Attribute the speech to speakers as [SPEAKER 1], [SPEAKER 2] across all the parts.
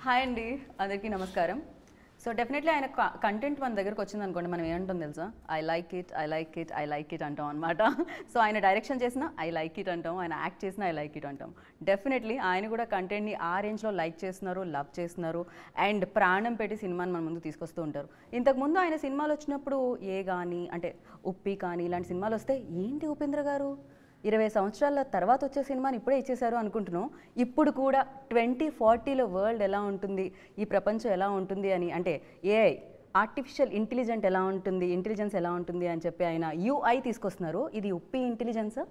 [SPEAKER 1] Hi అండి, అందరికీ నమస్కారం. సో డెఫినెట్లీ ఆయన కంటెంట్ మన దగ్గరకు వచ్చింది అనుకోండి, మనం ఏమంటాం తెలుసా, ఐ లైక్ ఇట్ అంటాం అనమాట. సో ఆయన డైరెక్షన్ చేసినా ఐ లైక్ ఇట్ అంటాం, ఆయన యాక్ట్ చేసినా ఐ లైక్ ఇట్ అంటాం. డెఫినెట్లీ ఆయన కూడా కంటెంట్ని ఆ రేంజ్లో లైక్ చేస్తున్నారు, లవ్ చేస్తున్నారు అండ్ ప్రాణం పెట్టి సినిమాని మన ముందు తీసుకొస్తూ ఉంటారు. ఇంతకుముందు ఆయన సినిమాలు వచ్చినప్పుడు ఏ కానీ అంటే ఉప్పి కానీ ఇలాంటి సినిమాలు వస్తే ఏంటి ఉపేంద్ర గారు 20 సంవత్సరాల తర్వాత వచ్చే సినిమాని ఇప్పుడే ఇచ్చేశారు అనుకుంటున్నాం. ఇప్పుడు కూడా 2040లో వరల్డ్ ఎలా ఉంటుంది, ఈ ప్రపంచం ఎలా ఉంటుంది అని, అంటే ఏఐ ఆర్టిఫిషియల్ ఇంటెలిజెన్స్ ఎలా ఉంటుంది అని చెప్పి ఆయన యూఐ తీసుకొస్తున్నారు. ఇది ఉప్పి ఇంటెలిజెన్సా,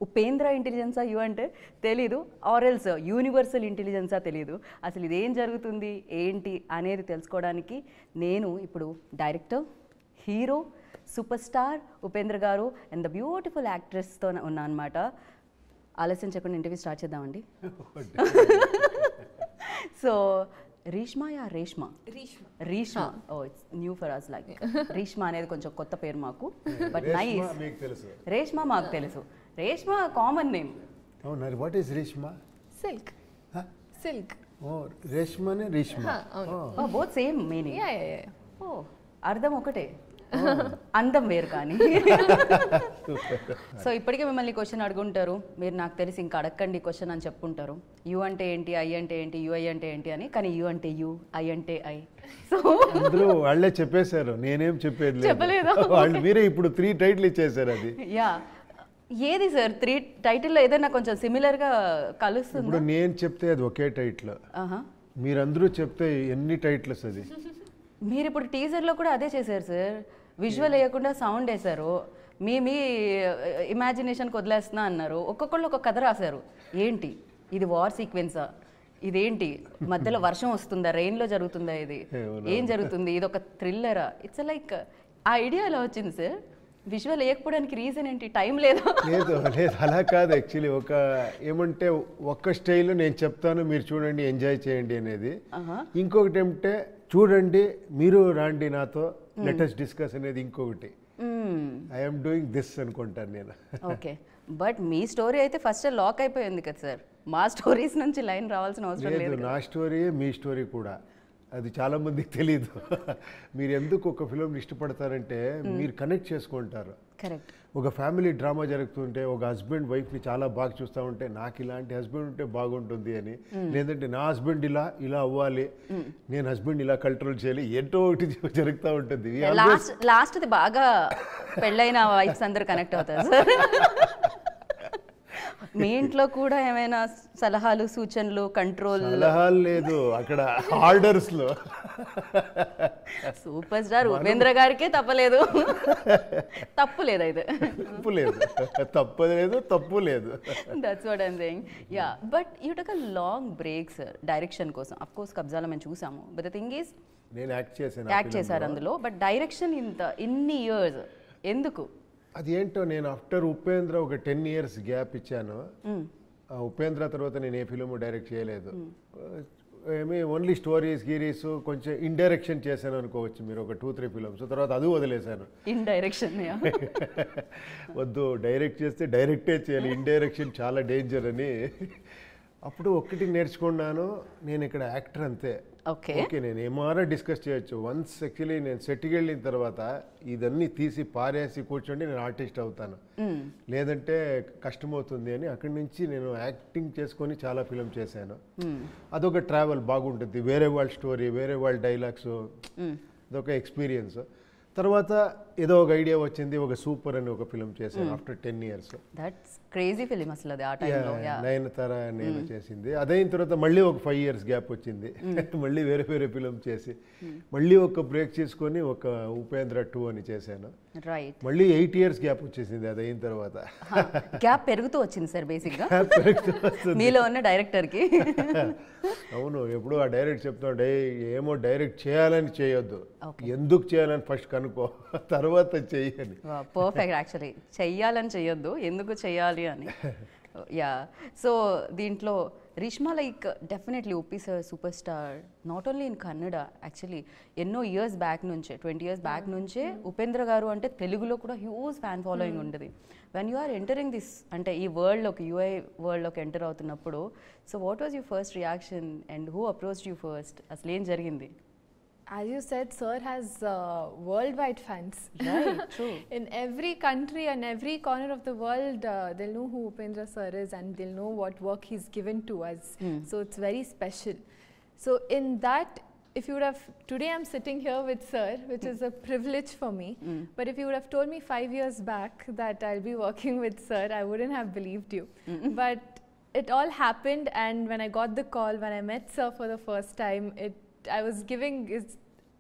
[SPEAKER 1] ఉపేంద్ర ఇంటెలిజెన్సా యూ అంటే తెలీదు, ఆర్ఎల్స్ యూనివర్సల్ ఇంటెలిజెన్సా తెలీదు. అసలు ఇదేం జరుగుతుంది ఏంటి అనేది తెలుసుకోవడానికి నేను ఇప్పుడు director, hero, super star Upendra గారు అండ్ ద బ్యూటిఫుల్ యాక్ట్రెస్తో ఉన్నా అనమాట. ఆలస్యం చెప్పండి, ఇంటర్వ్యూ స్టార్ట్ చేద్దామండి. So Reshma, oh it's new for us, like Reshma అనేది కొంచెం కొత్త పేరు మాకు, బట్ నైస్. రేష్మా మాకు తెలుసు, రేష్మా కామన్ నేమ్.
[SPEAKER 2] అవును, వాట్ ఈస్ రేష్మా?
[SPEAKER 3] సిల్క్.
[SPEAKER 2] ఓ రేష్మానే రేష్మా,
[SPEAKER 1] బోత్ సేమ్ మీనింగ్. ఓ అర్థం ఒకటే, అందం వేరు కానీ. సో ఇప్పటికే మిమ్మల్ని క్వశ్చన్ అడుగుంటారు, మీరు నాకు తెలిసి ఇంకా అడగండి క్వశ్చన్ అని చెప్పుకుంటారు. యూ అంటే ఏంటి, ఐ అంటే ఏంటి, యుఐ అంటే ఏంటి అని. కానీ యూ అంటే యూ, ఐ అంటే ఐ. సో
[SPEAKER 2] అందరూ వాళ్ళే చెప్పేశారు, నేనేం చెప్పేది
[SPEAKER 1] చెప్పలేదు.
[SPEAKER 2] వాళ్ళు మీరే ఇప్పుడు 3 టైటిల్ ఇచ్చేసారు. అది
[SPEAKER 1] యా ఏది సార్ 3 టైటిల్లో ఏదైనా కొంచెం సిమిలర్గా కలుస్తుంది?
[SPEAKER 2] ఇప్పుడు నేను చెప్తే అది ఒకే టైటిల్, మీరందరూ చెప్తే ఎన్ని టైటిల్స్? అది
[SPEAKER 1] మీరు ఇప్పుడు టీజర్లో కూడా అదే చేశారు సార్, విజువల్ వేయకుండా సౌండ్ వేశారు, మీ ఇమాజినేషన్కి వదిలేస్తున్నా అన్నారు. ఒక్కొక్కళ్ళు ఒక్కొక్క కథ రాశారు. ఏంటి ఇది, వార్ సీక్వెన్సా, ఇదేంటి మధ్యలో వర్షం వస్తుందా, రెయిన్లో జరుగుతుందా, ఇది ఏం జరుగుతుంది, ఇది ఒక థ్రిల్లరా? ఇట్స్ లైక్ ఆ ఐడియా ఎలా వచ్చింది సార్? విజువల్ వేయకపోవడానికి రీజన్ ఏంటి, టైం లేదా?
[SPEAKER 2] లేదు అలా కాదు. యాక్చువల్లీ ఏమంటే ఒక్క స్టైల్ నేను చెప్తాను, మీరు చూడండి ఎంజాయ్ చేయండి అనేది. ఇంకొకటి ఏమంటే చూడండి మీరు రాండి నాతో, లెటెస్ట్ డిస్కస్ అనేది ఇంకొకటి. ఐఎమ్ డూయింగ్ దిస్ అనుకుంటాను నేను.
[SPEAKER 1] ఓకే, బట్ మీ స్టోరీ అయితే ఫస్ట్ లాక్ అయిపోయింది కదా సార్, మా స్టోరీస్ నుంచి లైన్ రావాల్సిన అవసరం లేదు.
[SPEAKER 2] నా స్టోరీ మీ స్టోరీ కూడా, అది చాలా మందికి తెలీదు. మీరు ఎందుకు ఒక ఫిలింని ఇష్టపడతారంటే మీరు కనెక్ట్ చేసుకుంటారు.
[SPEAKER 1] కరెక్ట్.
[SPEAKER 2] ఒక ఫ్యామిలీ డ్రామా జరుగుతుంటే ఒక హస్బెండ్ వైఫ్ని చాలా బాగా చూస్తూ ఉంటే నాకు ఇలాంటి హస్బెండ్ ఉంటే బాగుంటుంది అని, లేదంటే నా హస్బెండ్ ఇలా అవ్వాలి, నేను హస్బెండ్ ఇలా కంట్రోల్ చేయాలి, ఏంటో ఒకటి జరుగుతూ ఉంటుంది.
[SPEAKER 1] లాస్ట్ బాగా పెళ్ళైన వైఫ్స్ అందరూ కనెక్ట్ అవుతారు సార్. మీ ఇంట్లో కూడా ఏమైనా సలహాలు, సూచనలు, కంట్రోల్?
[SPEAKER 2] సలహాలు లేదు, అక్కడ ఆర్డర్స్ లో.
[SPEAKER 1] సూపర్ స్టార్ ఉపేంద్ర గారికే తప్పలేదు, తప్పు లేదు అయితే.
[SPEAKER 2] తప్పు లేదు.
[SPEAKER 1] That's what I'm saying. Yeah, but you took a long break sir direction కోసం. అఫ్ కోర్స్ కబ్జాలో మేము చూసాము, బట్ ద థింగ్ ఈజ్
[SPEAKER 2] నేను యాక్ట్
[SPEAKER 1] చేశారు అందులో, బట్ డైరెక్షన్ ఇన్ని ఇయర్స్ ఎందుకు?
[SPEAKER 2] అది ఏంటో, నేను ఆఫ్టర్ ఉపేంద్ర ఒక 10 years గ్యాప్ ఇచ్చాను. ఉపేంద్ర తర్వాత నేను ఏ ఫిలిం డైరెక్ట్ చేయలేదు. ఓన్లీ స్టోరీస్ గీరీస్ కొంచెం ఇండైరెక్షన్ చేశాను అనుకోవచ్చు మీరు, ఒక 2-3 ఫిలిమ్స్. తర్వాత అది వదిలేశాను.
[SPEAKER 1] ఇండైరెక్షన్
[SPEAKER 2] వద్దు, డైరెక్ట్ చేస్తే డైరెక్టే చేయాలి, ఇండైరెక్షన్ చాలా డేంజర్ అని. అప్పుడు ఒక్కటి నేర్చుకున్నాను, నేను ఇక్కడ యాక్టర్ అంతే. ఓకే, నేను ఏమారా డిస్కస్ చేయొచ్చు. వన్స్ యాక్చువల్లీ నేను సెట్కి వెళ్ళిన తర్వాత ఇదన్నీ తీసి పారేసి కూర్చోండి నేను ఆర్టిస్ట్ అవుతాను, లేదంటే కష్టమవుతుంది అని అక్కడి నుంచి నేను యాక్టింగ్ చేసుకొని చాలా ఫిలిం చేశాను. అదొక ట్రావెల్ బాగుంటుంది, వేరే వాళ్ళ స్టోరీ, వేరే వాళ్ళ డైలాగ్స్, అదొక ఎక్స్పీరియన్స్. తర్వాత ఏదో ఒక ఐడియా వచ్చింది, ఒక సూపర్ అని ఒక ఫిలిం చేశాను after 10 years.
[SPEAKER 1] That's crazy film అసలు అది, ఆ టైంలో.
[SPEAKER 2] నయనతార నేను చేసింది. అదైన తర్వాత మళ్ళీ ఒక 5 years గ్యాప్ వచ్చింది. మళ్ళీ వేరే ఫిలిం చేసి మళ్ళీ ఒక బ్రేక్ చేసుకొని ఒక ఉపేంద్ర 2 అని చేశాను.
[SPEAKER 1] రైట్.
[SPEAKER 2] మళ్ళీ 8 years గ్యాప్ వచ్చేసింది అది అయిన తర్వాత.
[SPEAKER 1] గ్యాప్ పెరుగుతూ వచ్చింది సార్ బేసిక్గా మీలో ఉన్న డైరెక్టర్కి.
[SPEAKER 2] అవును, ఎప్పుడు ఆ డైరెక్ట్ చెప్తాడు, ఏమో డైరెక్ట్ చేయాలని చేయొద్దు, ఎందుకు చేయాలని ఫస్ట్ కనుక్కో, తర్వాత చెయ్యాలి.
[SPEAKER 1] పర్ఫెక్ట్. యాక్చువల్లీ చెయ్యాలని చెయ్యొద్దు, ఎందుకు చెయ్యాలి అని. యా, సో దీంట్లో Rishma like definitely Uppi sir super star not only in Kannada actually ఎన్నో ఇయర్స్ బ్యాక్ నుంచే 20 years బ్యాక్ నుంచే ఉపేంద్ర గారు అంటే తెలుగులో కూడా హ్యూజ్ ఫ్యాన్ ఫాలోయింగ్ ఉంటుంది. When you are entering this అంటే ఈ వరల్డ్లోకి యూఐ వరల్డ్లోకి ఎంటర్ అవుతున్నప్పుడు so what was your first reaction and who approached you first, అసలు ఏం జరిగింది?
[SPEAKER 3] As you said, sir has worldwide fans.
[SPEAKER 1] Right, true.
[SPEAKER 3] In every country and every corner of the world, they'll know who Upendra sir is and they'll know what work he's given to us. So it's very special. So in that, if you would have, today I'm sitting here with sir, which is a privilege for me. But if you would have told me 5 years back that I'll be working with sir, I wouldn't have believed you. But it all happened, and when I got the call, when I met sir for the first time, I was giving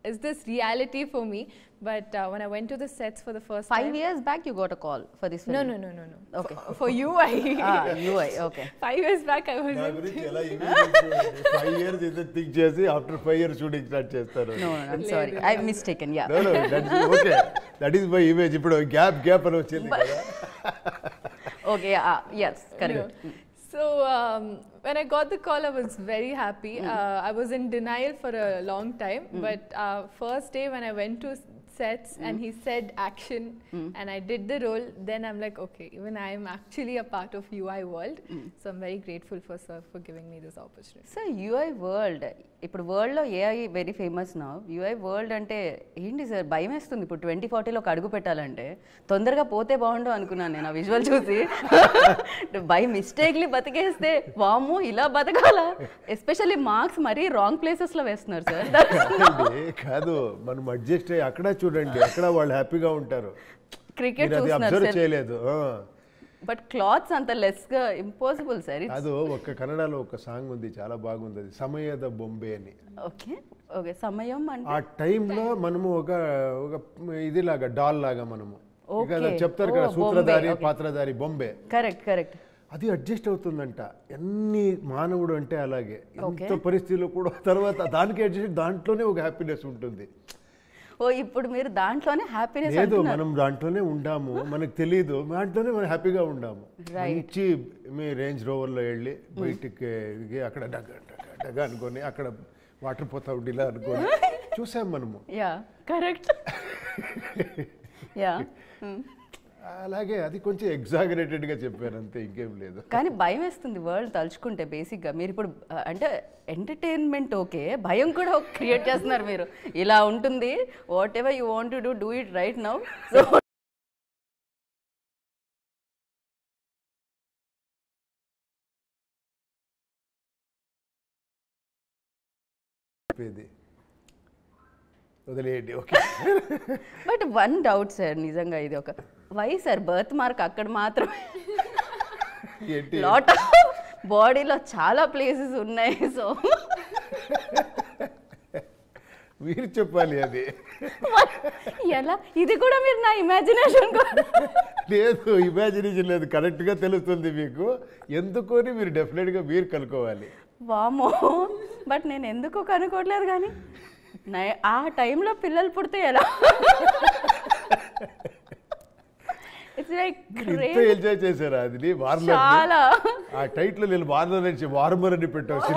[SPEAKER 3] is this reality for me, but when I went to the sets for the first
[SPEAKER 1] 5
[SPEAKER 3] time,
[SPEAKER 1] years back you got a call for this film?
[SPEAKER 3] no.
[SPEAKER 1] Okay.
[SPEAKER 3] For UI.
[SPEAKER 1] UI, okay.
[SPEAKER 3] 5 years back I was
[SPEAKER 2] నా గురించి ఎలా 5 years ఇది think చేసి after 5 years shooting start చేస్తారు.
[SPEAKER 1] No, I'm sorry. I'm mistaken, yeah.
[SPEAKER 2] No, that's okay. That is my image. ఇప్పుడు gap అని వచ్చింది కదా.
[SPEAKER 1] Okay, yes, correct.
[SPEAKER 3] So when I got the call, I was very happy. I was in denial for a long time, but first day when I went to sets and he said action and I did the role, then I'm like, okay, even I am actually a part of UI world. So I'm very grateful for sir for giving me this opportunity.
[SPEAKER 1] So UI world ఇప్పుడు వరల్డ్లో AI very famous నా. UI world అంటే ఏంటి sir, భయం వేస్తుంది ఇప్పుడు 2040లోకి అడుగు పెట్టాలంటే. తొందరగా పోతే బాగుండు అనుకున్నాను నేను ఆ విజువల్ చూసి. బై మిస్టేక్లీ బతికేస్తే వాము ఇలా బతకాలా, ఎస్పెషల్లీ మార్క్స్ మరీ రాంగ్ ప్లేసెస్లో వేస్తున్నారు సార్.
[SPEAKER 2] కాదు, మనం అడ్జస్ట్ అయ్యి అక్కడ చూడండి, అక్కడ వాళ్ళు హ్యాపీగా ఉంటారు.
[SPEAKER 1] క్రికెట్
[SPEAKER 2] అది అబ్జర్వ్ చేయలేదు.
[SPEAKER 1] బట్ క్లాత్స్ అంత లెస్గా ఇంపాసిబుల్ సార్.
[SPEAKER 2] అది ఒక కన్నడలో ఒక సాంగ్ ఉంది, చాలా బాగుంది, అది సమయద బొంబే అని.
[SPEAKER 1] ఓకే ఓకే, సమయం అంటే
[SPEAKER 2] ఆ టైంలో మనము ఒక ఇదిలాగా డాల్ లాగా మనము చెప్తారు కదా, సూత్రధారి పాత్రధారి బొంబే.
[SPEAKER 1] కరెక్ట్.
[SPEAKER 2] అది అడ్జస్ట్ అవుతుందంట. ఎన్ని మానవుడు అంటే అలాగే ఎంత పరిస్థితుల్లో కూడా తర్వాత దానికి అడ్జస్ట్, దాంట్లోనే ఒక హ్యాపీనెస్ ఉంటుంది.
[SPEAKER 1] ఓ ఇప్పుడు మీరు దాంట్లోనే హ్యాపీనెస్
[SPEAKER 2] లేదు, మనం దాంట్లోనే ఉండాము, మనకు తెలియదు, దాంట్లోనే మనం హ్యాపీగా ఉండాము. మంచి మీ రేంజ్ రోవర్లో వెళ్ళి బయటికి అక్కడ డగ్గ అనుకొని అక్కడ వాటర్ పోతా ఉండి ఇలా అనుకొని చూసాం మనము.
[SPEAKER 1] Yeah correct. యా
[SPEAKER 2] అలాగే అది కొంచెం ఎగ్జాగరేటెడ్గా చెప్పాను అంతే, ఇంకేం లేదు.
[SPEAKER 1] కానీ భయం వేస్తుంది వరల్డ్ తలుచుకుంటే. బేసిక్గా మీరు ఇప్పుడు అంటే ఎంటర్టైన్మెంట్ ఓకే, భయం కూడా క్రియేట్ చేస్తున్నారు మీరు. ఇలా ఉంటుంది, whatever you want to do it right now. So
[SPEAKER 2] వదిలేయండి, okay.
[SPEAKER 1] But one doubt sir, నిజంగా ఇది ఒక వై సార్ బర్త్ మార్క్ అక్కడ మాత్రమే? లాట్ ఆఫ్ బాడీలో చాలా ప్లేసెస్ ఉన్నాయి. సో
[SPEAKER 2] మీరు చెప్పాలి అది.
[SPEAKER 1] ఎలా, ఇది కూడా మీరు నా ఇమాజినేషన్
[SPEAKER 2] లేదు, ఇమాజినేషన్ లేదు, కరెక్ట్గా తెలుస్తుంది మీకు. ఎందుకని మీరు డెఫినెట్గా మీరు కనుక్కోవాలి.
[SPEAKER 1] వామో, బట్ నేను ఎందుకు కనుక్కోవట్లేదు. కానీ ఆ టైంలో పిల్లలు పుడితే ఎలా?
[SPEAKER 2] ఎంజాయ్ చేశారా అది?
[SPEAKER 1] చాలా.
[SPEAKER 2] ఆ టైటిల్ నేను వార్నర్ నుంచి వార్మర్ అని పెట్టవచ్చు.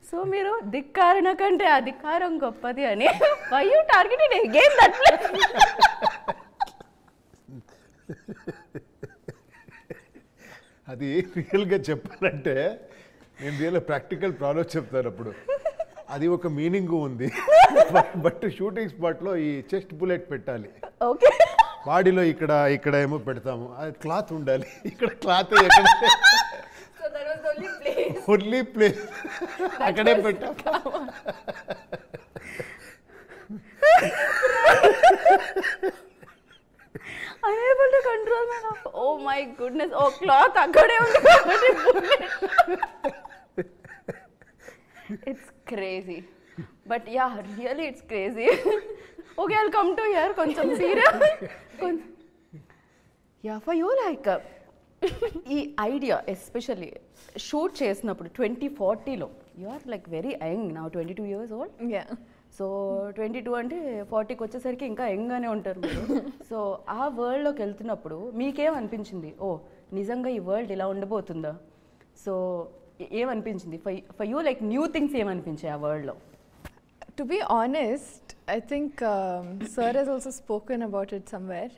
[SPEAKER 1] సో మీరు ధిక్కారణ కంటే అధికారం గొప్పది అని why you targeted again that place?
[SPEAKER 2] అది రియల్గా చెప్పాలంటే నేను రియల్ ప్రాక్టికల్ ప్రాబ్లమ్ చెప్తాను. అప్పుడు అది ఒక మీనింగ్ ఉంది, బట్ షూటింగ్ స్పాట్లో ఈ చెస్ట్ బుల్లెట్ పెట్టాలి.
[SPEAKER 1] ఓకే,
[SPEAKER 2] బాడీలో ఇక్కడ ఏమో పెడతాము, అది క్లాత్ ఉండాలి. ఇక్కడ క్లాత్ ఎక్కడ, ఓన్లీ ప్లేస్ అక్కడే పెట్టాము.
[SPEAKER 1] unable to control my laugh. Oh my goodness. Oh, cloth akkade undi kabatti it's crazy. But yeah, really it's crazy. Okay, I'll come to here koncham serious. Yeah, for you like ఈ idea especially shoot చేసినప్పుడు 2040లో you are like very young now, 22 years old.
[SPEAKER 3] Yeah.
[SPEAKER 1] So 22 అంటే 40కి వచ్చేసరికి ఇంకా యంగ్గానే ఉంటారు మీరు. So ఆ వరల్డ్లోకి వెళ్తున్నప్పుడు మీకేమనిపించింది, ఓ నిజంగా ఈ వరల్డ్ ఇలా ఉండబోతుందా, సో ఏమనిపించింది for you, like new things ఏమనిపించాయి ఆ వరల్డ్లో?
[SPEAKER 3] To be honest, I think Sir has also spoken about it somewhere.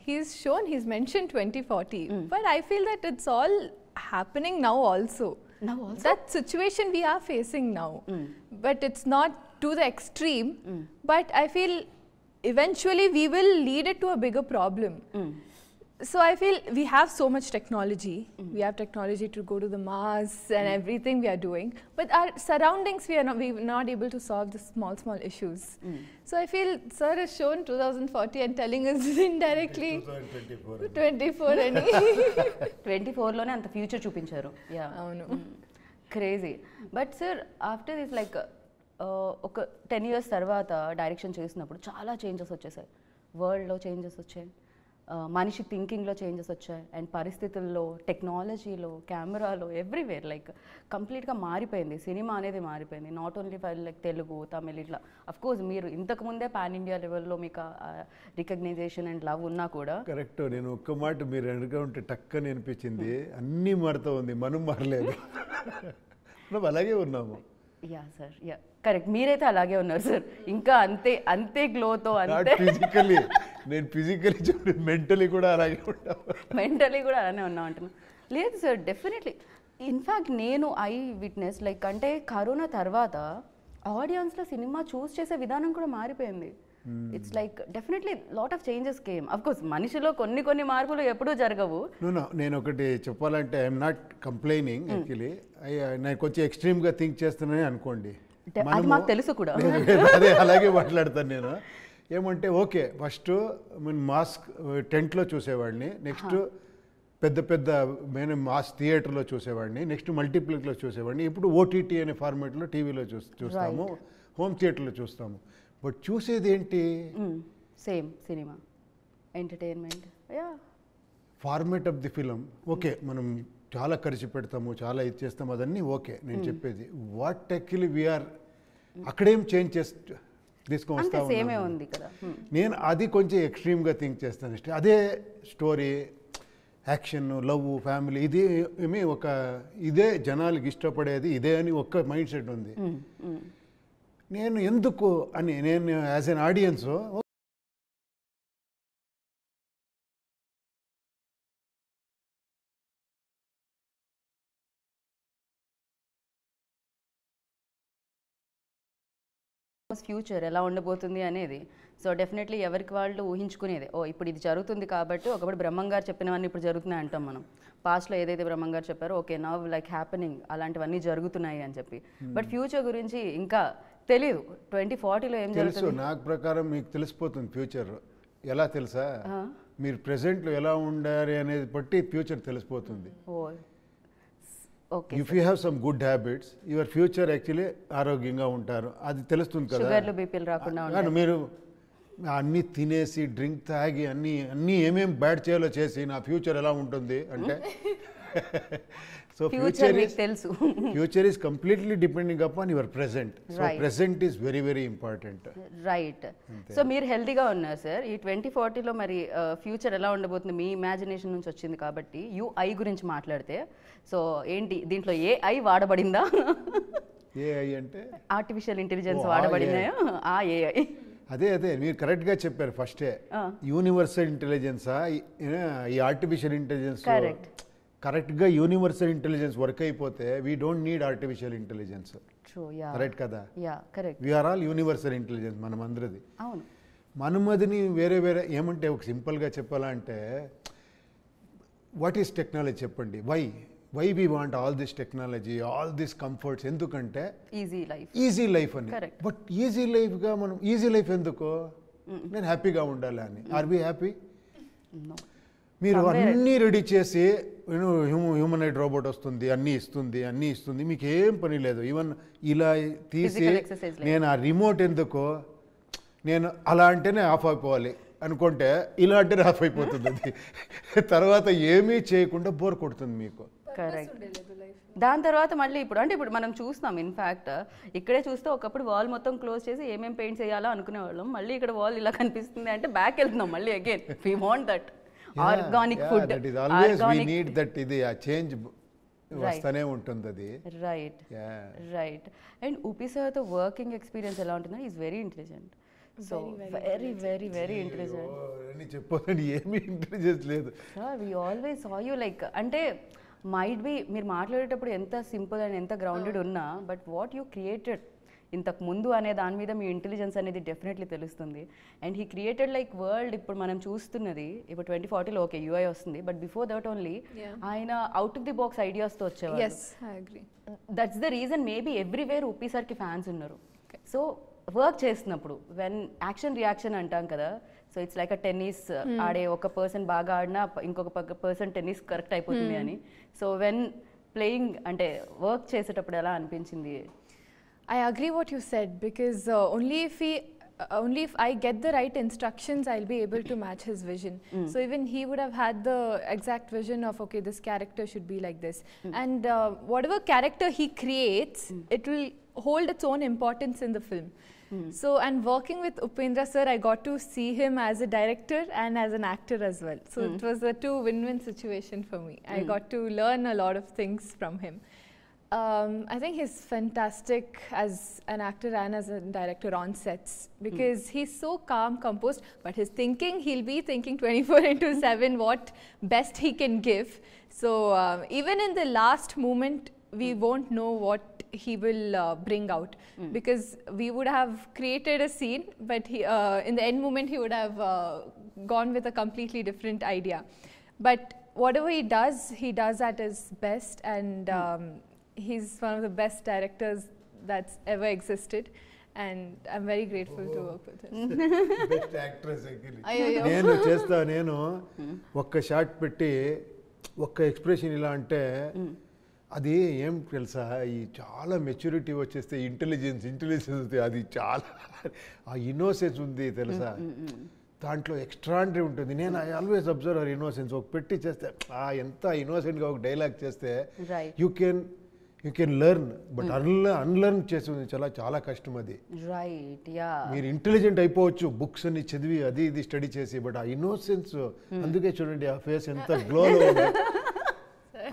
[SPEAKER 3] He's mentioned 2040, but I feel that it's all happening now also. That situation we are facing now, but it's not to the extreme, but I feel eventually we will lead it to a bigger problem. So I feel we have so much technology. We have technology to go to the Mars and everything we are doing. But our surroundings, we're not able to solve the small issues. So I feel Sir has shown 2040 and telling us indirectly 24 any.
[SPEAKER 1] 24లోనే అంత future చూపించారు.
[SPEAKER 3] అవును.
[SPEAKER 1] Crazy. But sir after this like ఒక 10 years తర్వాత direction చేసినప్పుడు చాలా changes వచ్చేసాయి. వరల్డ్లో changes వచ్చాయి, మనిషి థింకింగ్లో చేంజెస్ వచ్చాయి, అండ్ పరిస్థితుల్లో, టెక్నాలజీలో, కెమెరాలో, ఎవ్రీవేర్ లైక్ కంప్లీట్గా మారిపోయింది. సినిమా అనేది మారిపోయింది. Not only for like Telugu, Tamil ఇట్లా. అఫ్కోర్స్ మీరు ఇంతకుముందే పాన్ ఇండియా లెవెల్లో మీకు రికగ్నైజేషన్ అండ్ లవ్ ఉన్నా కూడా.
[SPEAKER 2] కరెక్ట్. నేను ఒక్క మాట మీరు అడుగుగా ఉంటే టక్కని అనిపించింది, అన్నీ మారుతూ ఉంది, మనం మారలేదు. మనం అలాగే ఉన్నాము.
[SPEAKER 1] Yeah sir, yeah correct. మీరైతే అలాగే ఉన్నారు సార్, ఇంకా అంతే గ్లోతో. అంతే
[SPEAKER 2] ఫిజికలీ, నేను ఫిజికలీ చెప్పి మెంటలీ కూడా అలాగే ఉంటాను.
[SPEAKER 1] మెంటలీ కూడా అలానే ఉన్నా అంటున్నాను. లేదు సార్, డెఫినెట్లీ. ఇన్ఫ్యాక్ట్ నేను ఐ విట్నెస్ లైక్ అంటే కరోనా తర్వాత ఆడియన్స్లో సినిమా చూస్ చేసే విధానం కూడా మారిపోయింది. It's like definitely lot of changes came. Of course మనిషిలో కొన్ని మార్పులు ఎప్పుడూ జరగవు.
[SPEAKER 2] నేను ఒకటి చెప్పాలంటే ఐఎమ్ నాట్ కంప్లైనింగ్ యాక్చువల్లీ. నేను కొంచెం ఎక్స్ట్రీమ్గా థింక్ చేస్తున్నానని అనుకోండి,
[SPEAKER 1] అది మాకు తెలుసు కూడా.
[SPEAKER 2] అదే అలాగే మాట్లాడతాను నేను. ఏమంటే ఓకే, ఫస్ట్ మాస్క్ టెంట్లో చూసేవాడిని, నెక్స్ట్ పెద్ద మేము మాస్ థియేటర్లో చూసేవాడిని, నెక్స్ట్ మల్టీప్లెక్స్లో చూసేవాడిని, ఇప్పుడు ఓటీటీ అనే ఫార్మేట్లో టీవీలో చూస్తాము, హోమ్ థియేటర్లో చూస్తాము. బట్ చూసేది ఏంటి?
[SPEAKER 1] Same cinema, entertainment,
[SPEAKER 2] format of the film. Okay, మనం చాలా ఖర్చు పెడతాము, చాలా ఇది చేస్తాము, అదన్నీ ఓకే. నేను చెప్పేది వాట్ యాక్చువల్లీ వీఆర్ అక్కడేం చేంజ్ తీసుకొని వస్తా
[SPEAKER 1] ఉంది కదా.
[SPEAKER 2] నేను అది కొంచెం ఎక్స్ట్రీమ్గా థింక్ చేస్తాను. అదే స్టోరీ, యాక్షన్, లవ్, ఫ్యామిలీ, ఇది ఏమి ఇదే జనాలకి ఇష్టపడేది ఇదే అని ఒక్క మైండ్ సెట్ ఉంది. నేను ఎందుకు అని నేను యాజ్ ఎన్ ఆడియన్స్
[SPEAKER 1] ఫ్యూచర్ ఎలా ఉండబోతుంది అనేది. సో డెఫినెట్లీ ఎవరికి వాళ్ళు ఊహించుకునేది, ఓ ఇప్పుడు ఇది జరుగుతుంది కాబట్టి ఒకప్పుడు బ్రహ్మంగారు చెప్పినవన్నీ ఇప్పుడు జరుగుతున్నాయి అంటాం మనం. పాస్ట్లో ఏదైతే బ్రహ్మంగారు చెప్పారో ఓకే నవ్ లైక్ హ్యాపెనింగ్, అలాంటివన్నీ జరుగుతున్నాయి అని చెప్పి. బట్ ఫ్యూచర్ గురించి ఇంకా తెలీదు. 2040లో ఏం జరుగుతుంది
[SPEAKER 2] నాకు ప్రకారం మీకు తెలిసిపోతుంది ఫ్యూచర్. ఎలా తెలుసా? మీరు ప్రెసెంట్లో ఎలా ఉండాలి అనేది బట్టి ఫ్యూచర్ తెలిసిపోతుంది. If you have some good habits, your future actually ఆరోగ్యంగా ఉంటారు, అది తెలుస్తుంది కదా.
[SPEAKER 1] షుగర్లు, బీపీలు రాకుండా.
[SPEAKER 2] మీరు అన్నీ తినేసి డ్రింక్ తాగి అన్నీ ఏమేమి బ్యాడ్ చేయాలో చేసి నా ఫ్యూచర్ ఎలా ఉంటుంది అంటే so future is completely depending upon your present. So present is very very important.
[SPEAKER 1] Right. So మీరు హెల్తీగా ఉన్నారు సార్. ఈ 2040లో మరి ఫ్యూచర్ ఎలా ఉండబోతుంది? మీ ఇమాజినేషన్ నుంచి వచ్చింది కాబట్టి యూఐ గురించి మాట్లాడితే, సో ఏంటి దీంట్లో ఏఐ వాడబడిందా?
[SPEAKER 2] ఏఐ అంటే
[SPEAKER 1] ఆర్టిఫిషియల్ ఇంటెలిజెన్స్ వాడబడిందా? ఆ ఏఐ
[SPEAKER 2] అదే మీరు కరెక్ట్గా చెప్పారు. ఫస్టే యూనివర్సల్ ఇంటెలిజెన్సా ఈ ఆర్టిఫిషియల్ ఇంటెలిజెన్స్? కరెక్ట్గా యూనివర్సల్ ఇంటెలిజెన్స్ వర్క్ అయిపోతే we don't need artificial intelligence. Correct కదా? వీఆర్ ఆల్ యూనివర్సల్ ఇంటెలిజెన్స్ మనం అందరిది. మనమదిని వేరే ఏమంటే ఒక సింపుల్గా చెప్పాలంటే వాట్ ఈస్ టెక్నాలజీ చెప్పండి. Why we want all this technology, all this comforts? ఎందుకంటే ఈజీ లైఫ్ అని. బట్ ఈజీ లైఫ్గా మనం ఈజీ లైఫ్ ఎందుకు? నేను హ్యాపీగా ఉండాలి అని. Are we happy? మీరు అన్నీ రెడీ చేసి హ్యూమనైడ్ రోబోట్ వస్తుంది, అన్నీ ఇస్తుంది, మీకు ఏం పని లేదు. ఈవెన్ ఇలా తీసి నేను ఆ రిమోట్ ఎందుకో, నేను అలా అంటేనే ఆఫ్ అయిపోవాలి అనుకుంటే ఇలా అంటేనే ఆఫ్ అయిపోతుంది. అది తర్వాత ఏమీ చేయకుండా బోర్ కొడుతుంది మీకు.
[SPEAKER 1] కరెక్ట్. దాని తర్వాత మళ్ళీ ఇప్పుడు మనం చూస్తాం. ఇన్ఫ్యాక్ట్ ఇక్కడే చూస్తే ఒకప్పుడు వాల్ మొత్తం క్లోజ్ చేసి ఏమేమి పెయింట్ చేయాలో అనుకునేవాళ్ళం. మళ్ళీ ఇక్కడ వాల్ ఇలా కనిపిస్తుంది అంటే బ్యాక్ వెళ్తున్నాం మళ్ళీ again. We want that organic food.
[SPEAKER 2] That is always we need that. ఇది ఆ చేంజ్ వస్తూనే ఉంటుంది అది.
[SPEAKER 1] Right right. అండ్ ఉపి సార్తో వర్కింగ్ ఎక్స్పీరియన్స్ ఎలా ఉంటుందో is very intelligent. So very very very intelligent
[SPEAKER 2] అని చెప్పొద్దండి, ఏమీ ఇంటెలిజెన్స్ లేదు
[SPEAKER 1] sir. We always saw you like, అంటే మైట్ బి మీరు మాట్లాడేటప్పుడు ఎంత సింపుల్ అండ్ ఎంత గ్రౌండెడ్ ఉన్నా, బట్ వాట్ యూ క్రియేటెడ్ ఇంతకు ముందు అనే దాని మీద మీ ఇంటెలిజెన్స్ అనేది డెఫినెట్లీ తెలుస్తుంది. And he created like world ఇప్పుడు మనం చూస్తున్నది, ఇప్పుడు 2040లో ఓకే యూఐ వస్తుంది, బట్ బిఫోర్ దట్ ఓన్లీ ఆయన అవుట్ ఆఫ్ ది బాక్స్ ఐడియాస్తో వచ్చేవారు. That's the reason maybe everywhere Uppi సార్కి ఫ్యాన్స్ ఉన్నారు. సో వర్క్ చేస్తున్నప్పుడు వెన్ యాక్షన్ రియాక్షన్ అంటాం కదా, so it's like a tennis ఆడే ఒక పర్సన్ బాగా ఆడినా ఇంకొక పర్సన్ టెన్నిస్ కరెక్ట్ అయిపోతుంది అని. సో వెన్ ప్లేయింగ్ అంటే వర్క్ చేసేటప్పుడు ఎలా అనిపించింది?
[SPEAKER 3] I agree what you said, because only if I get the right instructions, I'll be able to match his vision. So even he would have had the exact vision of, okay, this character should be like this. And whatever character he creates, it will hold its own importance in the film. So, and working with Upendra sir, I got to see him as a director and as an actor as well. So it was a two win-win situation for me. I got to learn a lot of things from him. I think he's fantastic as an actor and as a director on sets, because he's so calm, composed, but his thinking, he'll be thinking 24/7 what best he can give. So even in the last moment, we won't know what he will bring out, because we would have created a scene, but he, in the end moment he would have gone with a completely different idea. But whatever he does at his best, and he's one of the best directors that's ever existed, and I'm very grateful to work with him.
[SPEAKER 2] Best actress నేను ఒక్క shot పెట్టి ఒక్క expression ఇలా అంటే అది ఏం తెలుసా, ఈ చాలా మెచ్యూరిటీ వచ్చేస్తే ఇంటెలిజెన్స్ అది చాలా ఆ ఇన్నోసెన్స్ ఉంది తెలుసా, దాంట్లో ఎక్స్ట్రాండరీ ఉంటుంది. నేను I always observe hour innocence. ఒక పెట్టి చేస్తే ఎంత ఇన్నోసెంట్గా ఒక డైలాగ్ చేస్తే you can learn, but unlearn చేసేది చాలా కష్టం అది. మీరు ఇంటెలిజెంట్ అయిపోవచ్చు బుక్స్ అన్ని చదివి అది ఇది స్టడీ చేసి, బట్ ఆ ఇన్నోసెన్స్, అందుకే చూడండి ఆ ఫేస్ ఎంత గ్లోలో ఉంది.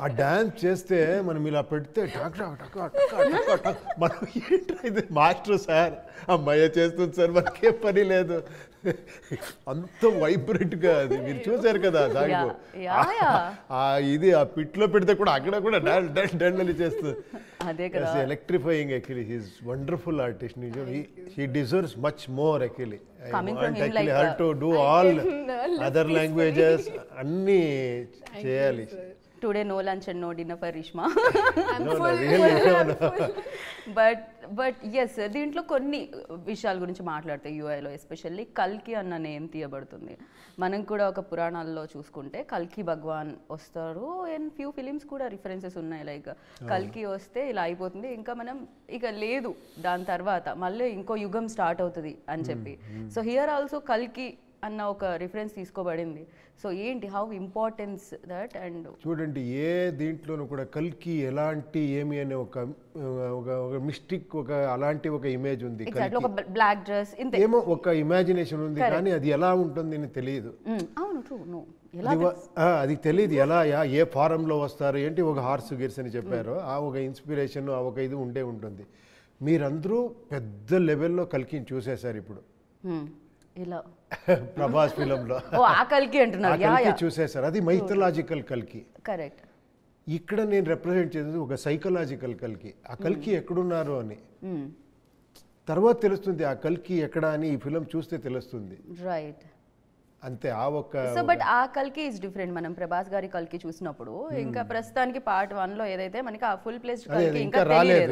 [SPEAKER 2] ఆ డాన్స్ చేస్తే మనం ఇలా పెడితే మనం ఏంటైతే మాస్టర్ సార్ అమ్మాయి చేస్తుంది సార్, మనకే పని లేదు, అంత వైబ్రెంట్గా అది మీరు చూసారు కదా దాంట్లో. ఇది ఆ పిట్లో పెడితే కూడా అక్కడ కూడా డాన్స్ అని చేస్తుంది. Electrifying actually. He's wonderful artist. He deserves much more actually. Her to do all other languages అన్నీ చేయాలి.
[SPEAKER 1] Today no lunch and no dinner for Rishma. But yes, దీంట్లో కొన్ని విషయాల గురించి మాట్లాడితే యూఐలో ఎస్పెషల్లీ కల్కి అన్న నేమ్ తీయబడుతుంది. మనం కూడా ఒక పురాణాల్లో చూసుకుంటే కల్కి భగవాన్ వస్తారు, అండ్ ఫ్యూ ఫిలిమ్స్ కూడా రిఫరెన్సెస్ ఉన్నాయి, లైక్ కల్కి వస్తే ఇలా అయిపోతుంది, ఇంకా మనం ఇక లేదు దాని తర్వాత మళ్ళీ ఇంకో యుగం స్టార్ట్ అవుతుంది అని చెప్పి. సో హియర్ ఆల్సో కల్కి అన్న ఒక రిఫరెన్స్ తీసుకోబడింది. సో ఏంటి హౌ ఇంపార్టెన్స్ దట్? అండ్
[SPEAKER 2] చూడండి, ఏ దీంట్లోనూ కూడా కల్కి ఎలాంటి ఏమి అనే ఒక మిస్టిక్ ఒక అలాంటి ఒక ఇమేజ్ ఉంది.
[SPEAKER 1] ఒక బ్లాక్ డ్రెస్
[SPEAKER 2] ఏమో ఒక ఇమాజినేషన్ ఉంది, కానీ అది ఎలా ఉంటుంది అని తెలియదు. అది తెలియదు ఎలా ఏ ఫారంలో వస్తారు ఏంటి. ఒక హార్స్ గిర్స్ అని చెప్పారు, ఆ ఒక ఇన్స్పిరేషన్ ఆ ఒక ఇది ఉంటుంది. మీరందరూ పెద్ద లెవెల్లో కల్కిని చూసేశారు ఇప్పుడు
[SPEAKER 1] ఇలా
[SPEAKER 2] ప్రభాస్ ఫిలంలో.
[SPEAKER 1] కల్కి అంటున్నారు
[SPEAKER 2] చూసేశారు, అది మైథలాజికల్ కల్కి.
[SPEAKER 1] కరెక్ట్.
[SPEAKER 2] ఇక్కడ నేను రిప్రజెంట్ చేసేది ఒక సైకలాజికల్ కల్కి. ఆ కల్కి ఎక్కడున్నారు అని తర్వాత తెలుస్తుంది, ఆ కల్కి ఎక్కడ అని ఈ ఫిలం చూస్తే తెలుస్తుంది.
[SPEAKER 1] రైట్,
[SPEAKER 2] అంతే. ఆ ఒక్క
[SPEAKER 1] సో బట్ ఆ కల్కి ఇస్ డిఫరెంట్. మనం ప్రభాస్ గారి కల్కి చూసినప్పుడు ఇంకా ప్రస్తుతానికి పార్ట్ 1 లో ఏదైతే మనకి ఆ ఫుల్ ప్లేస్డ్ కల్కి ఇంకా రాలేదు,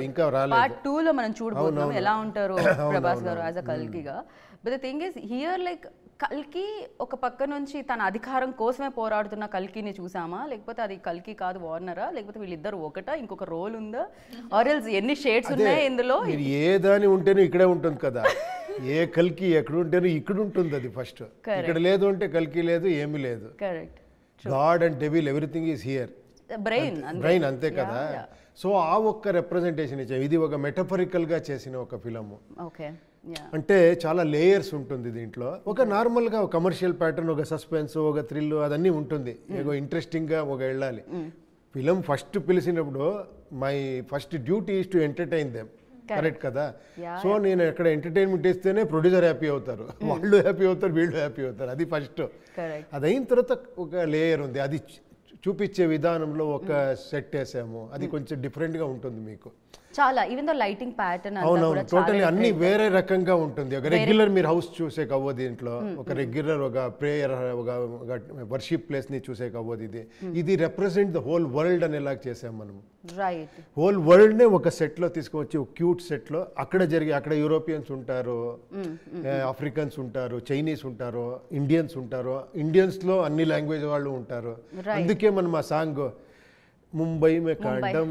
[SPEAKER 1] పార్ట్ 2 లో మనం చూడబోతున్నాం ఎలా ఉంటారు ప్రభాస్ గారు యాజ్ అ కల్కిగా. But the thing is here like కల్కి ఒక పక్క నుంచి తన అధికారం కోసమే పోరాడుతున్న కల్కిని చూసామా, లేకపోతే అది కల్కి కాదు వార్నరా, లేకపోతే వీళ్ళిద్దరు ఒకటా, ఇంకొక రోల్ ఉందా, ఆర్ ఎల్స్ ఎన్ని షేడ్స్ ఉన్నాయి ఇందులో?
[SPEAKER 2] ఏ దాని ఉంటేనే ఇక్కడే ఉంటుంది కదా, ఏ కల్కి ఎక్కడ ఉంటేనో ఇక్కడ ఉంటుంది. అది ఫస్ట్ ఇక్కడ లేదు అంటే కల్కి లేదు, ఏమీ లేదు.
[SPEAKER 1] Correct.
[SPEAKER 2] God and devil everything is here. Brain అంతే కదా. సో ఆ ఒక్క రిప్రజెంటేషన్ ఇచ్చాం. ఇది ఒక మెటఫరికల్గా చేసిన ఒక ఫిలము.
[SPEAKER 1] ఓకే,
[SPEAKER 2] అంటే చాలా లేయర్స్ ఉంటుంది దీంట్లో. ఒక నార్మల్గా ఒక కమర్షియల్ ప్యాటర్న్, ఒక సస్పెన్స్, ఒక థ్రిల్ అదన్నీ ఉంటుంది. ఏదో ఇంట్రెస్టింగ్గా ఒక వెళ్ళాలి. ఫిలిం ఫస్ట్ పిలిచినప్పుడు my first duty is to entertain them, correct కదా. సో నేను ఎక్కడ ఎంటర్టైన్మెంట్ ఇస్తేనే ప్రొడ్యూసర్ హ్యాపీ అవుతారు, వాళ్ళు హ్యాపీ అవుతారు, వీళ్ళు హ్యాపీ అవుతారు. అది ఫస్ట్. అది అయిన తర్వాత ఒక లేయర్ ఉంది, అది చూపించే విధానంలో ఒక సెట్ వేసాము, అది కొంచెం డిఫరెంట్గా ఉంటుంది మీకు
[SPEAKER 1] చాలా. ఈవెన్ దో లైటింగ్ ప్యాటర్న్
[SPEAKER 2] అవునవును టోటలీ అన్ని వేరే రకంగా ఉంటుంది. ఒక రెగ్యులర్ మీరు హౌస్ చూసే కవ్వదు దీంట్లో, ఒక రెగ్యులర్ ఒక ప్రేయర్ ఒక వర్షిప్ ప్లేస్ ని చూసే కవ్వదు. ఇది రిప్రజెంట్ ద హోల్ వరల్డ్ అనేలాగా చేసాం మనం.
[SPEAKER 1] రైట్.
[SPEAKER 2] హోల్ వరల్డ్ నే ఒక సెట్ లో తీసుకొచ్చి ఒక క్యూట్ సెట్ లో అక్కడ అక్కడ యూరోపియన్స్ ఉంటారు, ఆఫ్రికన్స్ ఉంటారు, చైనీస్ ఉంటారు, ఇండియన్స్ ఉంటారు, ఇండియన్స్ లో అన్ని లాంగ్వేజ్ వాళ్ళు ఉంటారు. అందుకే మనం ఆ సాంగ్ ముంబై మే కాండం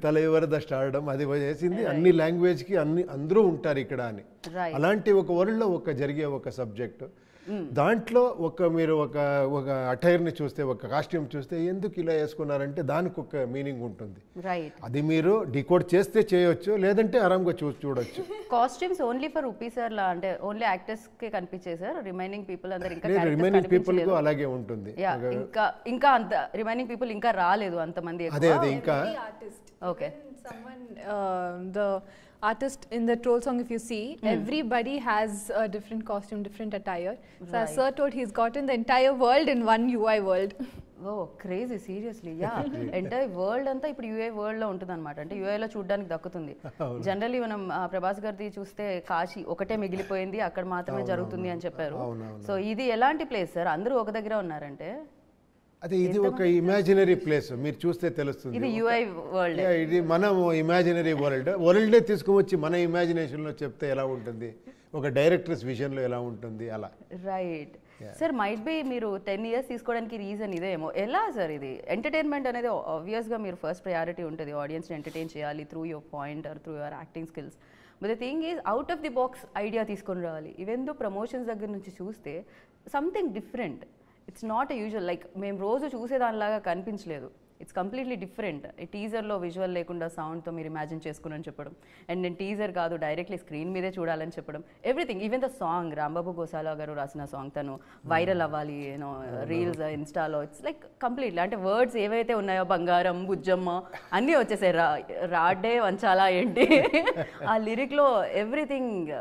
[SPEAKER 2] తలైవరద స్టార్డం అది చేసింది అన్ని లాంగ్వేజ్ కి అందరూ ఉంటారు ఇక్కడ అని. అలాంటి ఒక వరల్డ్ లో ఒక జరిగే ఒక సబ్జెక్ట్, దాంట్లో మీరు ఒక అటైర్ ని చూస్తే, ఒక కాస్ట్యూమ్ చూస్తే ఎందుకు ఇలా వేసుకున్నారంటే దానికి ఒక మీనింగ్ ఉంటుంది. అది మీరు డికోడ్ చేస్తే చేయొచ్చు, లేదంటే ఆరాంగా చూడొచ్చు.
[SPEAKER 1] కాస్ట్యూమ్స్ ఓన్లీ ఫర్ రూపీ సార్ లా అంటే ఓన్లీ యాక్టర్స్ కే కనిపించాయి సార్, రిమైనింగ్ పీపుల్ అందరూ ఇంకా
[SPEAKER 2] రిమైనింగ్ పీపుల్ కు అలాగే ఉంటుంది.
[SPEAKER 1] ఇంకా అంత రిమైనింగ్ పీపుల్ ఇంకా రాలేదు అంతమంది.
[SPEAKER 2] అదే ఇంకా
[SPEAKER 1] okay.
[SPEAKER 3] The artist in the troll song, if you see, everybody has a different costume, different attire. So as sir told, he's gotten the entire world in one UI world.
[SPEAKER 1] Oh, crazy, seriously. Yeah, entire world అంతా ఇప్పుడు UA world లో ఉంటుంది అనమాట. అంటే యూఏలో చూడడానికి దక్కుతుంది. Generally మనం ప్రభాస్ గారిది చూస్తే కాశీ ఒకటే మిగిలిపోయింది, అక్కడ మాత్రమే జరుగుతుంది అని చెప్పారు. సో ఇది ఎలాంటి ప్లేస్ సార్? అందరూ ఒక దగ్గర ఉన్నారంటే
[SPEAKER 2] అదే ఇది ఒక ఇమాజినరీ ప్లేస్, మీరు చూస్తే తెలుస్తుంది.
[SPEAKER 1] ఇది యూఐ వరల్డ్,
[SPEAKER 2] ఇది మనం ఇమాజినరీ వరల్డే తీసుకువచ్చి మన ఇమాజినేషన్ లో చెప్తే ఎలా ఉంటుంది, ఒక డైరెక్టర్స్ విజన్ లో ఎలా ఉంటుంది అలా.
[SPEAKER 1] Right sir. మైట్ బి మీరు 10 years తీసుకోవడానికి రీజన్ ఇదేమో. ఎలా సార్ ఇది ఎంటర్టైన్మెంట్ అనేది ఆబ్వియస్ గా మీరు ఫస్ట్ ప్రయారిటీ ఉంటుంది, ఆడియన్స్ ని ఎంటర్టైన్ చేయాలి through your point or through your acting skills. But the thing is out of the box idea తీసుకొని రావాలి. ఈవెన్ దో ప్రమోషన్స్ దగ్గర నుంచి చూస్తే something different. It's not a usual like మేము రోజు చూసేదానిలాగా కనిపించలేదు. It's completely different. టీజర్లో విజువల్ లేకుండా సౌండ్తో మీరు ఇమాజిన్ చేసుకుని చెప్పడం, అండ్ నేను టీజర్ కాదు డైరెక్ట్లీ స్క్రీన్ మీదే చూడాలని చెప్పడం, everything. Even the song Rambabu Gosala గారు రాసిన సాంగ్, తను వైరల్ అవ్వాలి యూనో రీల్స్ ఇన్స్టాలో. ఇట్స్ లైక్ కంప్లీట్లీ అంటే వర్డ్స్ ఏవైతే ఉన్నాయో బంగారం బుజ్జమ్మ అన్నీ వచ్చేసాయి. రాడ్డే వంచాలా ఏంటి ఆ లిరిక్లో ఎవ్రీథింగ్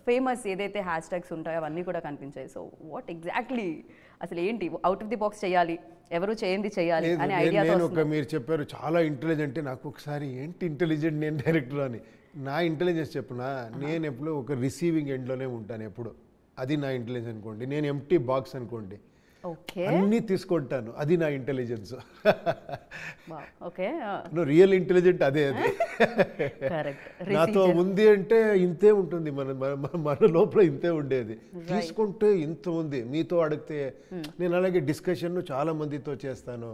[SPEAKER 1] ఫేమస్ ఏదైతే హ్యాష్ ట్యాగ్స్ ఉంటాయో అవన్నీ కూడా కనిపించాయి. సో వాట్ ఎగ్జాక్ట్లీ అసలు ఏంటి అవుట్ ఆఫ్ ది బాక్స్ చేయాలి, ఎవరు చేయండి చేయాలి అనే ఐడియా.
[SPEAKER 2] మీరు చెప్పారు చాలా ఇంటెలిజెంట్. నాకు ఒకసారి ఏంటి ఇంటెలిజెంట్ నేను డైరెక్టర్ అని, నా ఇంటెలిజెన్స్ చెప్పునా, నేను ఎప్పుడు ఒక రిసీవింగ్ ఎండ్లోనే ఉంటాను ఎప్పుడు. అది నా ఇంటెలిజెన్స్ అనుకోండి. నేను ఎంప్టీ బాక్స్ అనుకోండి, అన్నీ తీసుకుంటాను, అది నా ఇంటెలిజెన్స్. రియల్ ఇంటెలిజెంట్ అదే. అది నాతో ఉంది అంటే ఇంతే ఉంటుంది, మన లోపల ఇంతే ఉండేది. తీసుకుంటే ఇంత ఉంది. మీతో అడిగితే నేను అలాగే డిస్కషన్ చాలా మందితో చేస్తాను.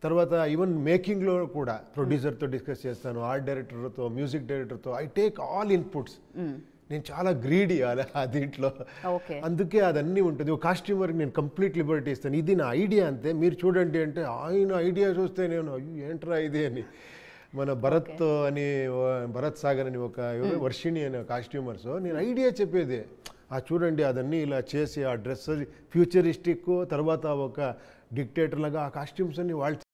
[SPEAKER 2] తర్వాత ఈవెన్ మేకింగ్లో కూడా ప్రొడ్యూసర్తో డిస్కస్ చేస్తాను, ఆర్ట్ డైరెక్టర్తో, మ్యూజిక్ డైరెక్టర్తో. I take all inputs. నేను చాలా గ్రీడీ దీంట్లో, అందుకే అదన్నీ ఉంటుంది. ఒక కాస్ట్యూమర్కి నేను కంప్లీట్ లిబర్టీ ఇస్తాను. ఇది నా ఐడియా అంతే, మీరు చూడండి అంటే ఆయన ఐడియా చూస్తే నేను అయ్యో ఏంట్రా ఇది అని. మన భరత్ సాగర్ అని ఒక వర్షిణి అనే కాస్ట్యూమర్స్, నేను ఐడియా చెప్పేది చూడండి అదన్నీ ఇలా చేసి ఆ డ్రెస్ ఫ్యూచరిస్టిక్, తర్వాత ఒక డిక్టేటర్ లాగా ఆ కాస్ట్యూమ్స్ అన్ని వాళ్ళు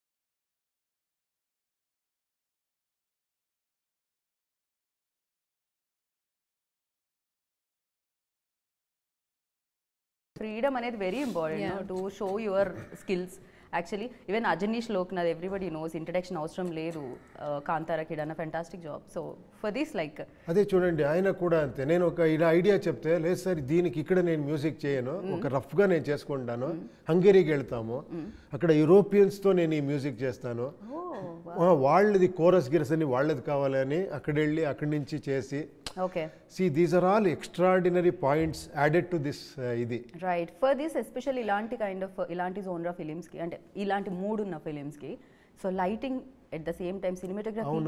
[SPEAKER 1] ఫ్రీడమ్ అనేది very important to show your skills. Actually even Ajaneesh Loknath everybody knows, introduction అవసరం లేదు. కాంతారాకి done a fantastic job. So for this like
[SPEAKER 2] అదే చూడండి ఆయన కూడా అంతే. నేను ఒక ఇలా ఐడియా చెప్తే, లేదు సార్ దీనికి ఇక్కడ నేను మ్యూజిక్ చేయను, ఒక రఫ్గా నేను చేసుకుంటాను, హంగేరీకి వెళ్తాము, అక్కడ యూరోపియన్స్తో నేను ఈ మ్యూజిక్ చేస్తాను, వాళ్ళది కోరస్ గిరస్ అని వాళ్ళది కావాలని అక్కడ వెళ్ళి అక్కడి నుంచి చేసి.
[SPEAKER 1] Okay.
[SPEAKER 2] See, these are all extraordinary points added to this ఇది.
[SPEAKER 1] Right. For this especially ఇలాంటి kind of ఇలాంటి genre films కి అంటే ఇలాంటి మూడ్ ఉన్న films కి so lighting at the same time cinematography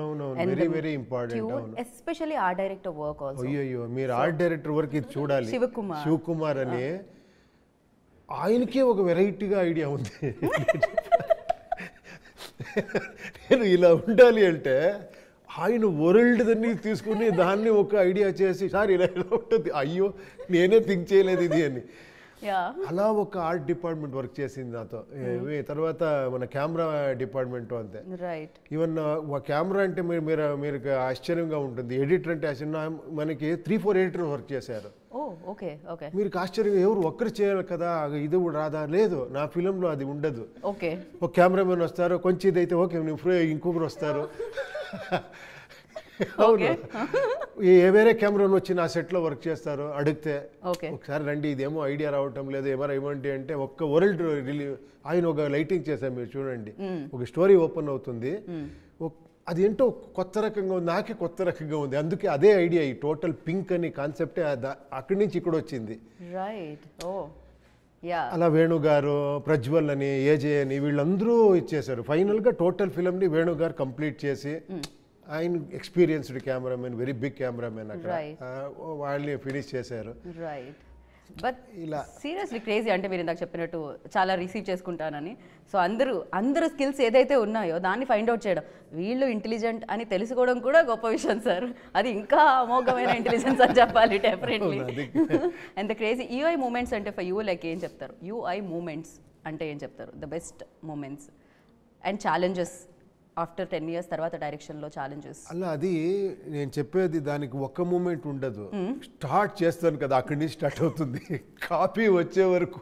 [SPEAKER 2] and very important
[SPEAKER 1] especially art director work also.
[SPEAKER 2] అయ్యో మీరు ఆర్ట్ డైరెక్టర్ వర్క్ ఇది చూడాలి. శివకుమార్ అని ఆయనకే ఒక వెరైటీగా ఐడియా ఉంది. నేను ఇలా ఉండాలి అంటే ఆయన వరల్డ్ దాన్ని తీసుకుని దాన్ని ఒక ఐడియా చేసి సార్ ఇలా ఉంటుంది, అయ్యో నేనే థింక్ చేయలేదు ఇది అని. అలా ఒక ఆర్ట్ డిపార్ట్మెంట్ వర్క్ చేసింది నాతో. తర్వాత మన కెమెరా డిపార్ట్మెంట్ అంతే. ఈవెన్ కెమెరా అంటే మీరు ఆశ్చర్యంగా ఉంటుంది. ఎడిటర్ అంటే మనకి 3-4 ఎడిటర్ వర్క్ చేశారు. మీరు ఆశ్చర్యంగా ఎవరు ఒక్కరు చేయాలి కదా, ఇది కూడా రాదా? లేదు, నా ఫిలింలో అది ఉండదు. ఒక కెమెరామెన్ వస్తారు, కొంచెం ఇదైతే ఓకే ఇంకొకరు వస్తారు. అవును, వేరే కెమెరాలు వచ్చి నా సెట్లో వర్క్ చేస్తారు. అడిగితే ఒకసారి రండి, ఇదేమో ఐడియా రావటం లేదు, ఏమైనా ఇవ్వండి అంటే ఒక్క వరల్డ్ ఆయన ఒక లైటింగ్ చేశారు, మీరు చూడండి, ఒక స్టోరీ ఓపెన్ అవుతుంది. అది ఏంటో కొత్త రకంగా ఉంది, నాకే కొత్త రకంగా ఉంది. అందుకే అదే ఐడియా, ఈ టోటల్ పింక్ అని కాన్సెప్టే అక్కడి నుంచి ఇక్కడ వచ్చింది. అలా వేణు గారు, ప్రజ్వల్ అని, ఏజే అని వీళ్ళందరూ ఇచ్చేశారు. ఫైనల్గా టోటల్ ఫిల్మ్ని వేణు గారు కంప్లీట్ చేసి, ఆయన experienced cameraman, very big cameraman, అక్కడ వాళ్ళని ఫినిష్ చేశారు.
[SPEAKER 1] బట్ ఇలా సీరియస్లీ క్రేజీ. అంటే మీరు ఇందాక చెప్పినట్టు చాలా రిసీవ్ చేసుకుంటానని, సో అందరూ స్కిల్స్ ఏదైతే ఉన్నాయో దాన్ని ఫైండ్ అవుట్ చేయడం, వీళ్ళు ఇంటెలిజెంట్ అని తెలుసుకోవడం కూడా గొప్ప విషయం సార్. అది ఇంకా అమోఘమైన ఇంటెలిజెన్స్ అని చెప్పాలి definitely. And the crazy UI moments అంటే ఫర్ యూ లైక్ ఏం చెప్తారు? యూఐ మూమెంట్స్ అంటే ఏం చెప్తారు? The best moments and challenges after 10 years తర్వాత డైరెక్షన్లో ఛాలెంజెస్.
[SPEAKER 2] అలా అది నేను చెప్పేది, దానికి ఒక్క మూమెంట్ ఉండదు. స్టార్ట్ చేస్తాను కదా, అక్కడి నుంచి స్టార్ట్ అవుతుంది. కాపీ వచ్చే వరకు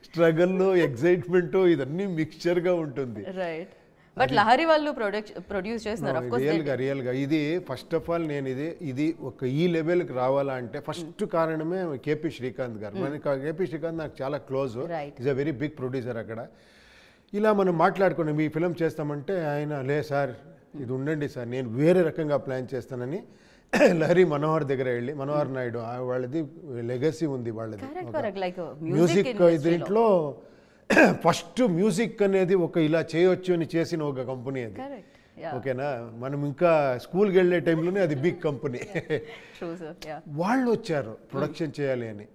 [SPEAKER 2] స్ట్రగల్, ఎక్సైట్మెంట్, ఇదన్నీ మిక్స్చర్గా ఉంటుంది.
[SPEAKER 1] రైట్. బట్ లహరి వాళ్ళు ప్రొడ్యూస్ చేస్తున్నారు
[SPEAKER 2] రియల్గా. ఇది ఫస్ట్ ఆఫ్ ఆల్ నేను ఇది ఒక ఈ లెవెల్కి రావాలా అంటే ఫస్ట్ కారణమే కేపీ శ్రీకాంత్ గారు. మనకి కేపీ శ్రీకాంత్ నాకు చాలా close, is a very big producer. అక్కడ ఇలా మనం మాట్లాడుకున్నాం, ఈ ఫిలిం చేస్తామంటే ఆయన, లే సార్ ఇది ఉండండి సార్, నేను వేరే రకంగా ప్లాన్ చేస్తానని లహరి మనోహర్ దగ్గర వెళ్ళి, మనోహర్ నాయుడు వాళ్ళది లెగసీ ఉంది, వాళ్ళది మ్యూజిక్. దీంట్లో ఫస్ట్ మ్యూజిక్ అనేది ఒక ఇలా చేయొచ్చు అని చేసిన ఒక కంపెనీ అది. ఓకేనా, మనం ఇంకా స్కూల్కి వెళ్ళే టైంలోనే అది బిగ్ కంపెనీ. వాళ్ళు వచ్చారు ప్రొడక్షన్ చేయాలి అని.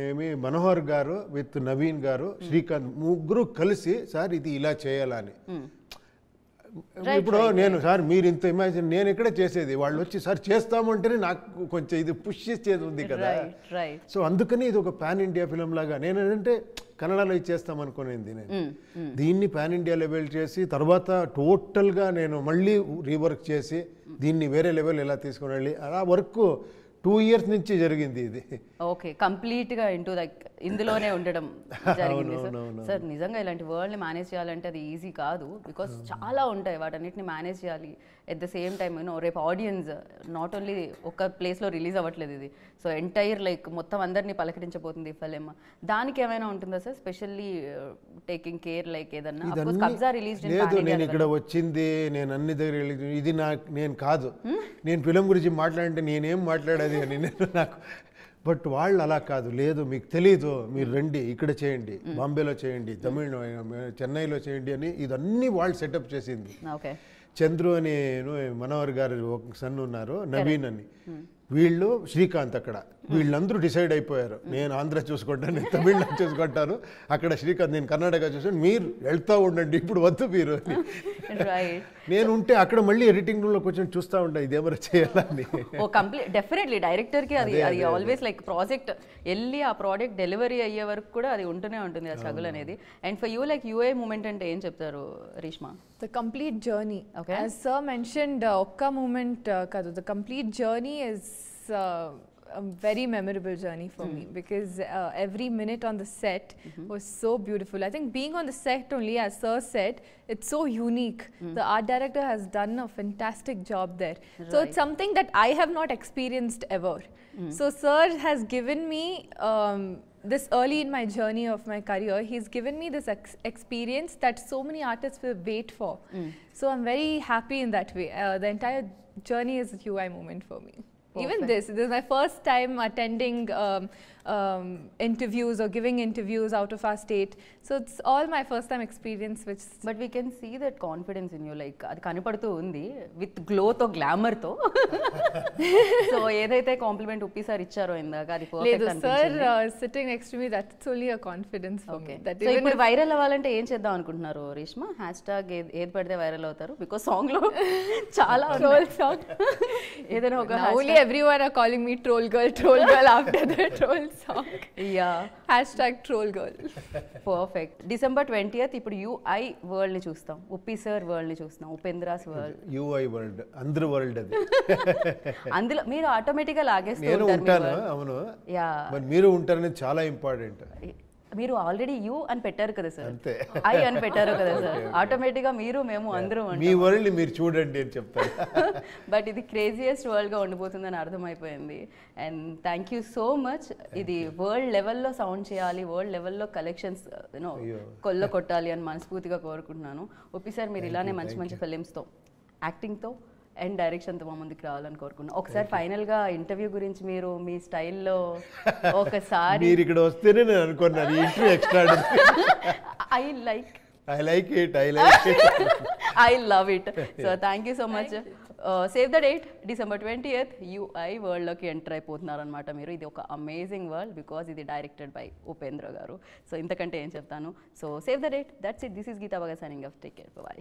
[SPEAKER 2] ఏమి మనోహర్ గారు విత్ నవీన్ గారు, శ్రీకాంత్, ముగ్గురు కలిసి సార్ ఇది ఇలా చేయాలని. ఇప్పుడు నేను సార్ మీరు ఇంత ఇమాజిన్, నేను ఎక్కడ చేసేది, వాళ్ళు వచ్చి సార్ చేస్తామంటేనే నాకు కొంచెం ఇది పుష్ చేసేది ఉంది కదా. సో అందుకని ఇది ఒక పాన్ ఇండియా ఫిలిం లాగా, నేను ఏంటంటే కన్నడలో ఇచ్చేస్తాం అనుకునేది. నేను దీన్ని పాన్ ఇండియా లెవెల్ చేసి తర్వాత టోటల్గా నేను మళ్ళీ రీవర్క్ చేసి దీన్ని వేరే లెవెల్ ఎలా తీసుకుని వెళ్ళి, అలా వర్క్ 2 years నుంచి జరిగింది ఇది.
[SPEAKER 1] ఓకే, కంప్లీట్గా ఇందులోనే ఉండడం జరిగింది సార్. నిజంగా ఇలాంటి వరల్డ్ని మేనేజ్ చేయాలంటే అది ఈజీ కాదు, బికాస్ చాలా ఉంటాయి, వాటన్నిటిని మేనేజ్ చేయాలి. ఎట్ ద సేమ్ టైమ్ రేపు ఆడియన్స్ నాట్ ఓన్లీ ఒక ప్లేస్లో రిలీజ్ అవ్వట్లేదు ఇది, సో ఎంటైర్ మొత్తం అందరినీ పలకరించబోతుంది ఫిలిం. దానికి ఏమైనా ఉంటుందా సార్ స్పెషల్లీ టేకింగ్ కేర్ ఏదన్నా? కబ్జా రిలీజ్
[SPEAKER 2] లేదు, నేను ఇక్కడ వచ్చింది, నేను అన్ని దగ్గర ఇది నేను కాదు, నేను ఫిలిం గురించి మాట్లాడంటే నేనేం మాట్లాడేది అని నాకు. బట్ వాళ్ళు అలా కాదు, లేదు మీకు తెలీదు, మీరు రండి ఇక్కడ చేయండి, బాంబేలో చేయండి, చెన్నైలో చేయండి అని ఇదన్నీ వాళ్ళు సెటప్ చేసింది. చంద్రు అని మనోహర్ గారు ఒక సన్ ఉన్నారు, నవీన్ అని, వీళ్ళు శ్రీకాంత్, అక్కడ వీళ్ళందరూ డిసైడ్ అయిపోయారు, నేను ఆంధ్ర చూసుకుంటాను, నేను తమిళనాడు చూసుకుంటాను, అక్కడ శ్రీకాంత్ నేను కర్ణాటక చూసాను, మీరు వెళ్తూ ఉండండి, ఇప్పుడు వద్దు మీరు అని. నేను ఉంటే అక్కడ మళ్ళీ ఎడిటింగ్ రూమ్లో కొంచెం చూస్తూ ఉంటా ఇదేమన్నా చేయాలని.
[SPEAKER 1] డెఫినెట్లీ డైరెక్టర్కి అది ఆల్వేస్ ప్రాజెక్ట్ వెళ్ళి ఆ ప్రోడక్ట్ డెలివరీ అయ్యే వరకు కూడా అది ఉంటూనే ఉంటుంది ఆ స్ట్రగుల్ అనేది. And for you UI moment అంటే ఏం చెప్తారు Reeshma?
[SPEAKER 3] The complete journey. Okay. As sir mentioned, okka moment kadu. The complete journey is a very memorable journey for me, because every minute on the set was so beautiful. I think being on the set only, as sir said, it's so unique. The art director has done a fantastic job there. Right. So it's something that I have not experienced ever. So sir has given me this early in my journey of my career, he's given me this experience that so many artists will wait for. So I'm very happy in that way. The entire journey is a UI moment for me. Perfect. Even this is my first time attending interviews or giving interviews out of our state. So it's all my first time experience.
[SPEAKER 1] But we can see that confidence in you, అది కనపడుతూ ఉంది with గ్లోతో, గ్లామర్తో. So ఏదైతే complement ఉప్పి sir ఇచ్చారో ఇందాక అది perfect అనిపించింది.
[SPEAKER 3] Sir sitting next to me, that's only a confidence for me.
[SPEAKER 1] So ఇప్పుడు viral అవ్వాలంటే ఏం చేద్దాం అనుకుంటున్నారు రేష్మా? హ్యాష్‌ట్యాగ్ ఏది పడితే వైరల్ అవుతారు, బికాజ్ సాంగ్ లో చాలా సాంగ్ ఏదైనా ఒక
[SPEAKER 3] only everyone are calling me troll girl after the troll song.
[SPEAKER 1] Yeah.
[SPEAKER 3] #troll girl.
[SPEAKER 1] Perfect. December 20th ఇప్పుడు యూఐ వరల్డ్ని చూస్తాం, ఉప్పి సార్ వరల్డ్ని చూస్తాం, ఉపేంద్రాస్ వరల్డ్,
[SPEAKER 2] యూఐ వరల్డ్, అందరు వరల్డ్ అది.
[SPEAKER 1] అందులో మీరు ఆటోమేటిక్గా లాగేస్తూ
[SPEAKER 2] నేను
[SPEAKER 1] ఉంటారు మీ
[SPEAKER 2] ఉంటాను,
[SPEAKER 1] world.
[SPEAKER 2] అవును.
[SPEAKER 1] యా,
[SPEAKER 2] మరి మీరు ఉంటారనేది చాలా ఇంపార్టెంట్.
[SPEAKER 1] మీరు ఆల్రెడీ యూ అని పెట్టారు కదా సార్,
[SPEAKER 2] అంతే.
[SPEAKER 1] ఐ అని పెట్టారు కదా సార్, ఆటోమేటిక్గా మీరు మేము అందరూ
[SPEAKER 2] మీ వరల్డ్ మీరు చూడండి అని చెప్తాను.
[SPEAKER 1] బట్ ఇది క్రేజియస్ట్ వరల్డ్గా ఉండిపోతుందని అర్థమైపోయింది. And thank you so much. ఇది వరల్డ్ లెవెల్లో సౌండ్ చేయాలి, వరల్డ్ లెవెల్లో కలెక్షన్స్ యూనో కొల్ల కొట్టాలి అని మనస్ఫూర్తిగా కోరుకుంటున్నాను. ఉప్పి సార్ మీరు ఇలానే మంచి మంచి ఫిలిమ్స్తో, యాక్టింగ్తో అండ్ డైరెక్షన్తో మా ముందుకు రావాలని కోరుకున్నాను. ఒకసారి ఫైనల్గా ఇంటర్వ్యూ గురించి మీరు మీ స్టైల్లో ఒకసారి
[SPEAKER 2] మీరు ఇక్కడ వస్తేనే నేను అనుకున్నాను ఈ interview extra.
[SPEAKER 1] I like
[SPEAKER 2] it.
[SPEAKER 1] I love it. So thank you so much. Save the date, December 20th, UI వరల్డ్లోకి ఎంటర్ అయిపోతున్నారు అనమాట మీరు. ఇది ఒక అమేజింగ్ వరల్డ్ బికాజ్ ఇది డైరెక్టెడ్ బై ఉపేంద్ర గారు. సో ఇంతకంటే ఏం చెప్తాను. So save the date, that's it. This is Geetha Baga signing off. Take care, by.